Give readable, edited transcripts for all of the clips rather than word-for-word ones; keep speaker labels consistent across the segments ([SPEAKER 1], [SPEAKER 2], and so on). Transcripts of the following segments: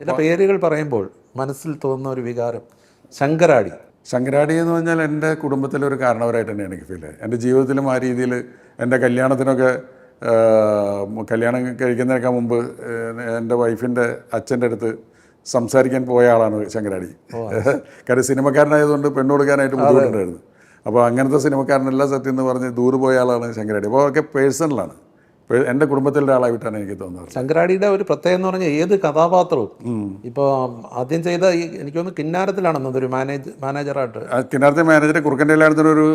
[SPEAKER 1] ചില പേരുകൾ പറയുമ്പോൾ മനസ്സിൽ തോന്നുന്ന ഒരു വികാരം ശങ്കരാടി.
[SPEAKER 2] ശങ്കരാടി എന്ന് പറഞ്ഞാൽ എൻ്റെ കുടുംബത്തിലെ ഒരു കാരണവരായിട്ട് തന്നെ എനിക്ക് ഫീൽ എൻ്റെ ജീവിതത്തിലും ആ രീതിയിൽ എൻ്റെ കല്യാണത്തിനൊക്കെ കല്യാണം കഴിക്കുന്നതിനൊക്കെ മുമ്പ് എൻ്റെ വൈഫിൻ്റെ അച്ഛൻ്റെ അടുത്ത് സംസാരിക്കാൻ പോയ ആളാണ് ശങ്കരാടി. കാര്യം സിനിമക്കാരനായതുകൊണ്ട് പെണ്ണ് കൊടുക്കാനായിട്ട് ബുദ്ധിമുട്ടുണ്ടായിരുന്നു. അപ്പോൾ അങ്ങനത്തെ സിനിമക്കാരനല്ല സത്യം എന്ന് പറഞ്ഞ് ദൂരെ പോയ ആളാണ് ശങ്കരാടി. അപ്പോൾ ഒക്കെ പേഴ്സണലാണ്, എൻ്റെ കുടുംബത്തിലെ ഒരാളായിട്ടാണ് എനിക്ക് തോന്നുന്നത്.
[SPEAKER 1] ശങ്കരാടിയുടെ ഒരു പ്രത്യേകത എന്ന് പറഞ്ഞാൽ ഏത് കഥാപാത്രവും ഇപ്പോൾ ആദ്യം ചെയ്ത എനിക്ക് തോന്നുന്നു കിന്നാരത്തിലാണെന്നത് ഒരു മാനേജറായിട്ട്.
[SPEAKER 2] കിന്നാരത്തെ മാനേജറെ കുറുക്കൻ്റെ ഒരു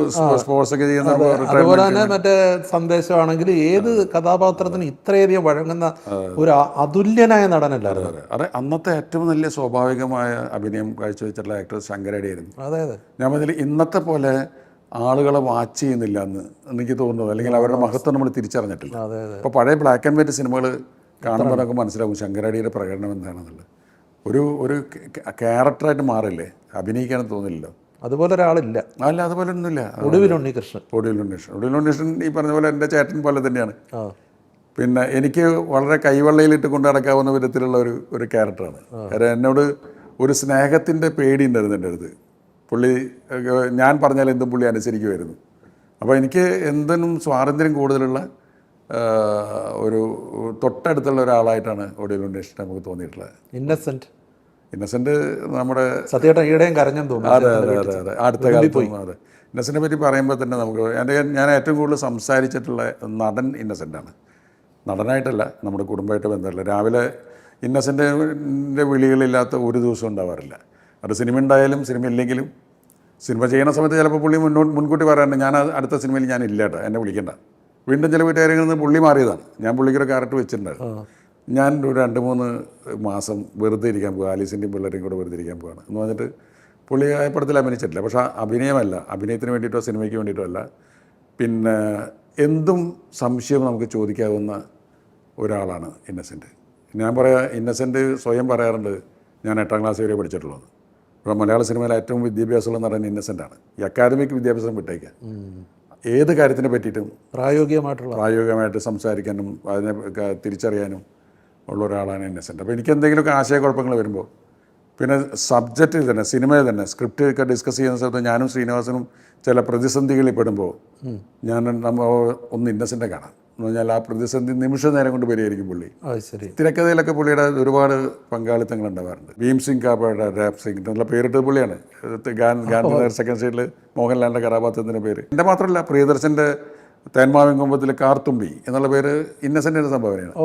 [SPEAKER 2] സ്പോർട്സ് ഒക്കെ ചെയ്യുന്ന.
[SPEAKER 1] അതുപോലെ തന്നെ മറ്റേ സന്ദേശമാണെങ്കിൽ ഏത് കഥാപാത്രത്തിനും ഇത്രയധികം വഴങ്ങുന്ന ഒരു അതുല്യനായ നടനല്ലായിരുന്നു.
[SPEAKER 2] അതെ, അന്നത്തെ ഏറ്റവും നല്ല സ്വാഭാവികമായ അഭിനയം കാഴ്ചവെച്ചിട്ടുള്ള ആക്ടർ ശങ്കരാടി ആയിരുന്നു.
[SPEAKER 1] അതെ അതെ,
[SPEAKER 2] ഞാൻ അതിൽ ഇന്നത്തെ പോലെ ആളുകളെ വാച്ച് ചെയ്യുന്നില്ല എന്ന് എനിക്ക് തോന്നുന്നത്, അല്ലെങ്കിൽ അവരുടെ മഹത്വം നമ്മൾ തിരിച്ചറിഞ്ഞിട്ടില്ല. അപ്പോൾ പഴയ ബ്ലാക്ക് ആൻഡ് വൈറ്റ് സിനിമകൾ കാണുമ്പോൾ നമുക്ക് മനസ്സിലാവും ശങ്കരാടിയുടെ പ്രകടനം എന്താണെന്നുള്ളത്. ഒരു ക്യാരക്ടറായിട്ട് മാറില്ലേ, അഭിനയിക്കാനും തോന്നില്ലല്ലോ.
[SPEAKER 1] അതുപോലെ ഒരാളില്ല.
[SPEAKER 2] അല്ല, അതുപോലെ ഒന്നുമില്ല.
[SPEAKER 1] ഒടുവിൽ ഉണ്ണികൃഷ്ണൻ
[SPEAKER 2] ഈ പറഞ്ഞ പോലെ എൻ്റെ ചേട്ടൻ പോലെ തന്നെയാണ്. പിന്നെ എനിക്ക് വളരെ കൈവെള്ളയിലിട്ട് കൊണ്ടു നടക്കാവുന്ന വിധത്തിലുള്ള ഒരു ക്യാരക്ടറാണ്. കാരണം എന്നോട് ഒരു സ്നേഹത്തിൻ്റെ പേടിയുണ്ടായിരുന്നു എൻ്റെ അടുത്ത്. പുള്ളി ഞാൻ പറഞ്ഞാൽ എന്തും പുള്ളി അനുസരിക്കുമായിരുന്നു. അപ്പോൾ എനിക്ക് എന്തിനും സ്വാതന്ത്ര്യം കൂടുതലുള്ള ഒരു തൊട്ടടുത്തുള്ള ഒരാളായിട്ടാണ് ഒടുവിൽ ഉണ്ണികൃഷ്ണൻ നമുക്ക് തോന്നിയിട്ടുള്ളത്. ഇന്നസെൻ്റ് നമ്മുടെ
[SPEAKER 1] സത്യേട്ടൻ ഈടെയും കരഞ്ഞെന്ന് തോന്നുന്നു.
[SPEAKER 2] അതെ അതെ അതെ അതെ, അടുത്ത കാലത്ത്. അതെ, ഇന്നസെൻ്റിനെ പറ്റി പറയുമ്പോൾ തന്നെ നമുക്ക് ഞാൻ ഏറ്റവും കൂടുതൽ സംസാരിച്ചിട്ടുള്ള നടൻ ഇന്നസെൻ്റാണ്. നടനായിട്ടല്ല, നമ്മുടെ കുടുംബമായിട്ട് ബന്ധമില്ല. രാവിലെ ഇന്നസെൻ്റിൻ്റെ വിളികളില്ലാത്ത ഒരു ദിവസം ഉണ്ടാവാറില്ല. അത് സിനിമ ഉണ്ടായാലും സിനിമ ഇല്ലെങ്കിലും. സിനിമ ചെയ്യുന്ന സമയത്ത് ചിലപ്പോൾ പുള്ളി മുൻകൂട്ടി പറയാറുണ്ട്, ഞാൻ അടുത്ത സിനിമയിൽ ഞാൻ ഇല്ല കേട്ടോ, എന്നെ വിളിക്കണ്ട. വീണ്ടും ചില വീട്ടുകാരിൽ നിന്ന് പുള്ളി മാറിയതാണ്. ഞാൻ പുള്ളിക്കൊരു ക്യാരക്ടർ വെച്ചിട്ടുണ്ടായിരുന്നു. ഞാൻ ഒരു 2-3 മാസം വെറുതെ ഇരിക്കാൻ പോകുക, ആലീസിൻ്റെയും പിള്ളേരെയും കൂടെ വെറുതെ ഇരിക്കാൻ പോവാണ് എന്ന് പറഞ്ഞിട്ട് പുള്ളി ആ പടത്തിൽ അഭിനയിച്ചിട്ടില്ല. പക്ഷേ അഭിനയമല്ല, അഭിനയത്തിന് വേണ്ടിയിട്ടോ സിനിമയ്ക്ക് വേണ്ടിയിട്ടോ അല്ല, പിന്നെ എന്തും സംശയം നമുക്ക് ചോദിക്കാവുന്ന ഒരാളാണ് ഇന്നസെൻ്റ്. ഞാൻ ഇന്നസെൻ്റ് സ്വയം പറയാറുണ്ട്, ഞാൻ 8ാം ക്ലാസ് വരെ പഠിച്ചിട്ടുള്ളത്. ഇപ്പോൾ മലയാള സിനിമയിലെ ഏറ്റവും വിദ്യാഭ്യാസമുള്ള നടൻ ഇന്നസെൻ്റാണ്. ഈ അക്കാദമിക് വിദ്യാഭ്യാസം വിട്ടേക്കുക, ഏത് കാര്യത്തിനെ പറ്റിയിട്ടും പ്രായോഗികമായിട്ട് സംസാരിക്കാനും അതിനെ തിരിച്ചറിയാനും ഉള്ള ഒരാളാണ് ഇന്നസെൻ്റ്. അപ്പോൾ എനിക്ക് എന്തെങ്കിലുമൊക്കെ ആശയക്കുഴപ്പങ്ങൾ വരുമ്പോൾ, പിന്നെ സബ്ജക്റ്റിൽ തന്നെ സിനിമയിൽ തന്നെ സ്ക്രിപ്റ്റ് ഒക്കെ ഡിസ്കസ് ചെയ്യുന്ന സമയത്ത് ഞാനും ശ്രീനിവാസനും ചില പ്രതിസന്ധികളിൽ പെടുമ്പോൾ നമ്മൾ ഒന്ന് ഇന്നസെൻ്റ് കാണാം എന്ന് പറഞ്ഞാൽ ആ പ്രതിസന്ധി നിമിഷ നേരം കൊണ്ട് പരിഹരിക്കും പുള്ളി. തിരക്കഥയിലൊക്കെ പുള്ളിയുടെ ഒരുപാട് പങ്കാളിത്തങ്ങൾ ഉണ്ടാവാറുണ്ട്. ഭീം സിംഗ് കാപ്പയുടെ രാപ് സിംഗ് എന്നുള്ള പേരിട്ടത് പുള്ളിയാണ്. ഗാന്ധി സെക്കൻഡ് സൈഡിൽ മോഹൻലാലിൻ്റെ കഥാപാത്രത്തിൻ്റെ പേര്. എൻ്റെ മാത്രമല്ല, പ്രിയദർശൻ്റെ തേന്മാവിൻ കുമ്പത്തിലെ കാർത്തുമ്പി എന്നുള്ള പേര് ഇന്നസെൻ്റിൻ്റെ സംഭാവനയാണ്.